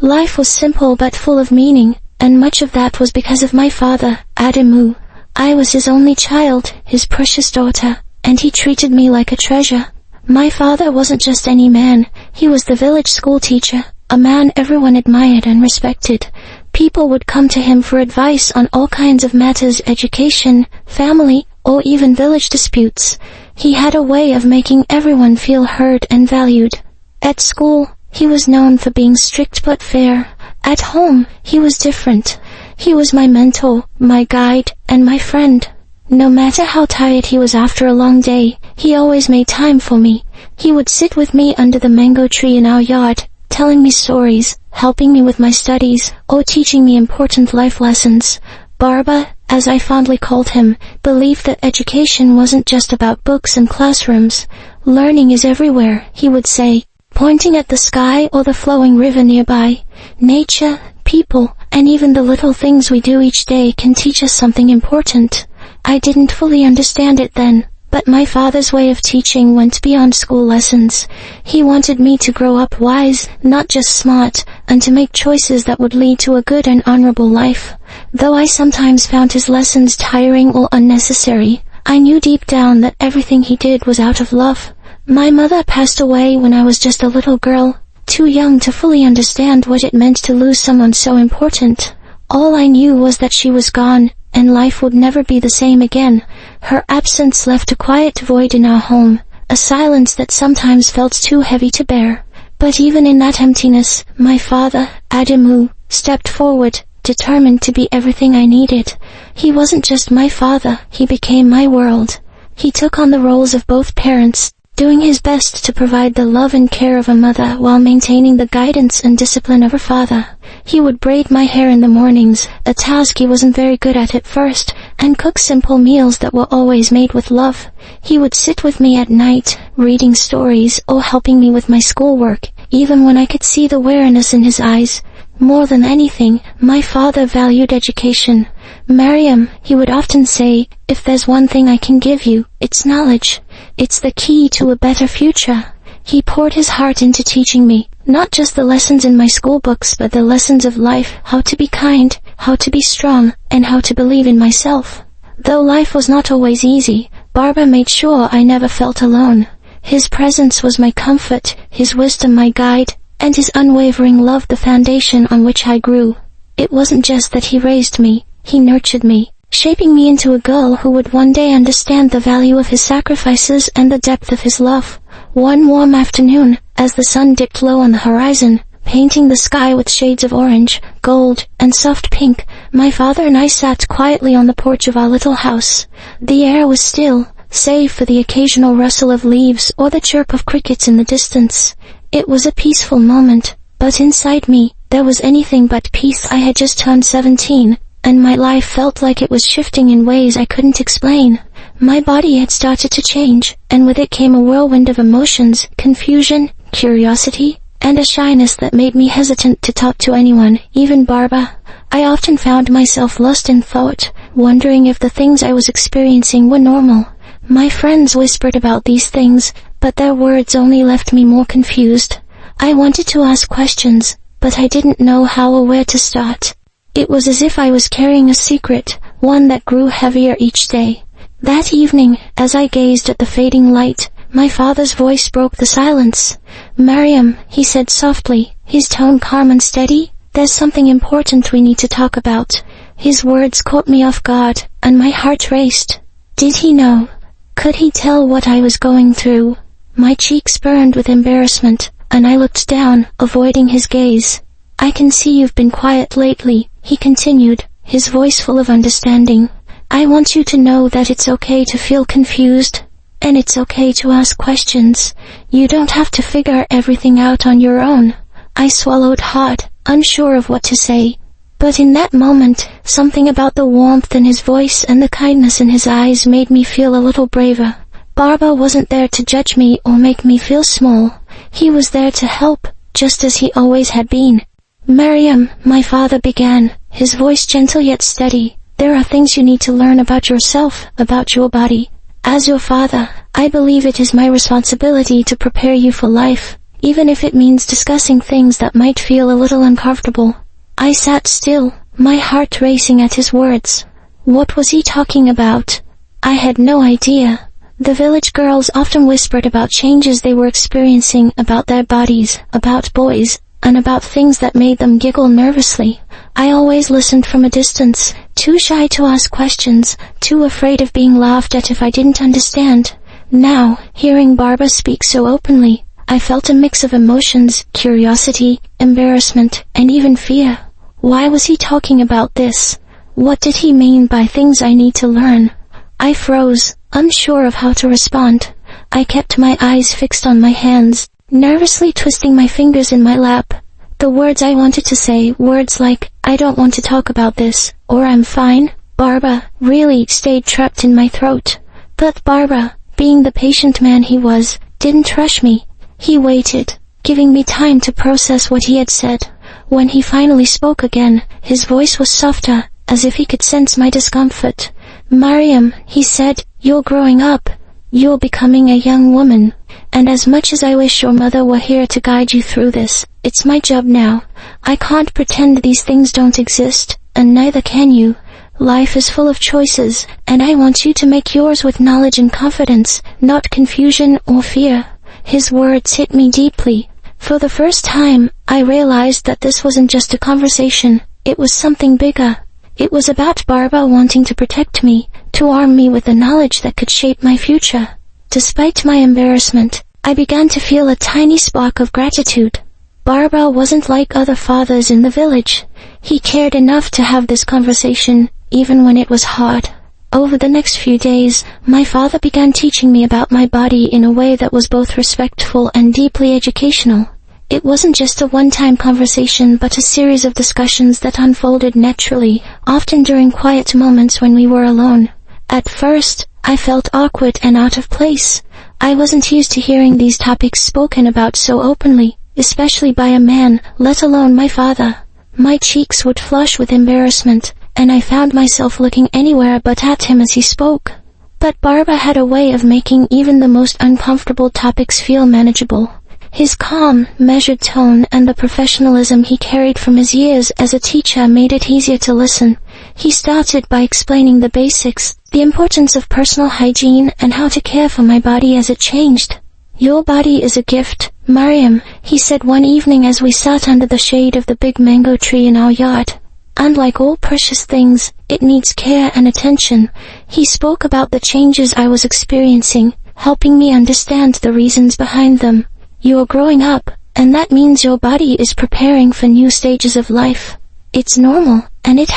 Life was simple but full of meaning, and much of that was because of my father, Adamu. I was his only child, his precious daughter, and he treated me like a treasure. My father wasn't just any man, he was the village school teacher, a man everyone admired and respected. People would come to him for advice on all kinds of matters: education, family, or even village disputes. He had a way of making everyone feel heard and valued. At school, he was known for being strict but fair. At home, he was different. He was my mentor, my guide, and my friend. No matter how tired he was after a long day, he always made time for me. He would sit with me under the mango tree in our yard, telling me stories, helping me with my studies, or teaching me important life lessons. Baba, as I fondly called him, believed that education wasn't just about books and classrooms. Learning is everywhere, he would say, pointing at the sky or the flowing river nearby. Nature, people, and even the little things we do each day can teach us something important. I didn't fully understand it then, but my father's way of teaching went beyond school lessons. He wanted me to grow up wise, not just smart, and to make choices that would lead to a good and honorable life. Though I sometimes found his lessons tiring or unnecessary, I knew deep down that everything he did was out of love. My mother passed away when I was just a little girl, too young to fully understand what it meant to lose someone so important. All I knew was that she was gone, and life would never be the same again. Her absence left a quiet void in our home, a silence that sometimes felt too heavy to bear. But even in that emptiness, my father, Adamu, stepped forward, determined to be everything I needed. He wasn't just my father, he became my world. He took on the roles of both parents, doing his best to provide the love and care of a mother while maintaining the guidance and discipline of her father. He would braid my hair in the mornings, a task he wasn't very good at first, and cook simple meals that were always made with love. He would sit with me at night, reading stories or helping me with my schoolwork, even when I could see the weariness in his eyes. More than anything, my father valued education. "Mariam," he would often say, "if there's one thing I can give you, it's knowledge. It's the key to a better future." He poured his heart into teaching me, not just the lessons in my school books, but the lessons of life: how to be kind, how to be strong, and how to believe in myself. Though life was not always easy, Baba made sure I never felt alone. His presence was my comfort, his wisdom my guide, and his unwavering love the foundation on which I grew. It wasn't just that he raised me, he nurtured me, shaping me into a girl who would one day understand the value of his sacrifices and the depth of his love. One warm afternoon, as the sun dipped low on the horizon, painting the sky with shades of orange, gold, and soft pink, my father and I sat quietly on the porch of our little house. The air was still, save for the occasional rustle of leaves or the chirp of crickets in the distance. It was a peaceful moment, but inside me, there was anything but peace. I had just turned 17, and my life felt like it was shifting in ways I couldn't explain. My body had started to change, and with it came a whirlwind of emotions: confusion, curiosity, and a shyness that made me hesitant to talk to anyone, even Baba. I often found myself lost in thought, wondering if the things I was experiencing were normal. My friends whispered about these things, but their words only left me more confused. I wanted to ask questions, but I didn't know how or where to start. It was as if I was carrying a secret, one that grew heavier each day. That evening, as I gazed at the fading light, my father's voice broke the silence. "Mariam," he said softly, his tone calm and steady, "there's something important we need to talk about." His words caught me off guard, and my heart raced. Did he know? Could he tell what I was going through? My cheeks burned with embarrassment, and I looked down, avoiding his gaze. "I can see you've been quiet lately," he continued, his voice full of understanding. "I want you to know that it's okay to feel confused, and it's okay to ask questions. You don't have to figure everything out on your own." I swallowed hard, unsure of what to say. But in that moment, something about the warmth in his voice and the kindness in his eyes made me feel a little braver. Baba wasn't there to judge me or make me feel small. He was there to help, just as he always had been. "Mariam," my father began, his voice gentle yet steady, "there are things you need to learn about yourself, about your body. As your father, I believe it is my responsibility to prepare you for life, even if it means discussing things that might feel a little uncomfortable. I sat still, my heart racing at his words. What was he talking about? I had no idea. The village girls often whispered about changes they were experiencing, about their bodies, about boys, and about things that made them giggle nervously. I always listened from a distance, too shy to ask questions, too afraid of being laughed at if I didn't understand. Now, hearing Barbara speak so openly, I felt a mix of emotions, curiosity, embarrassment, and even fear. Why was he talking about this? What did he mean by things I need to learn? I froze, unsure of how to respond. I kept my eyes fixed on my hands, nervously twisting my fingers in my lap. The words I wanted to say, words like, I don't want to talk about this, or I'm fine, Barbara, really stayed trapped in my throat. But Barbara, being the patient man he was, didn't rush me. He waited, giving me time to process what he had said. When he finally spoke again, his voice was softer, as if he could sense my discomfort. Mariam, he said, you're growing up. You're becoming a young woman. And as much as I wish your mother were here to guide you through this, it's my job now. I can't pretend these things don't exist, and neither can you. Life is full of choices, and I want you to make yours with knowledge and confidence, not confusion or fear. His words hit me deeply. For the first time, I realized that this wasn't just a conversation, it was something bigger. It was about Barbara wanting to protect me, to arm me with the knowledge that could shape my future. Despite my embarrassment, I began to feel a tiny spark of gratitude. Barbara wasn't like other fathers in the village. He cared enough to have this conversation, even when it was hard. Over the next few days, my father began teaching me about my body in a way that was both respectful and deeply educational. It wasn't just a one-time conversation, but a series of discussions that unfolded naturally, often during quiet moments when we were alone. At first, I felt awkward and out of place. I wasn't used to hearing these topics spoken about so openly, especially by a man, let alone my father. My cheeks would flush with embarrassment, and I found myself looking anywhere but at him as he spoke. But Barbara had a way of making even the most uncomfortable topics feel manageable. His calm, measured tone and the professionalism he carried from his years as a teacher made it easier to listen. He started by explaining the basics, the importance of personal hygiene and how to care for my body as it changed. Your body is a gift, Mariam, he said one evening as we sat under the shade of the big mango tree in our yard. And like all precious things, it needs care and attention. He spoke about the changes I was experiencing, helping me understand the reasons behind them. You're growing up, and that means your body is preparing for new stages of life. It's normal, and it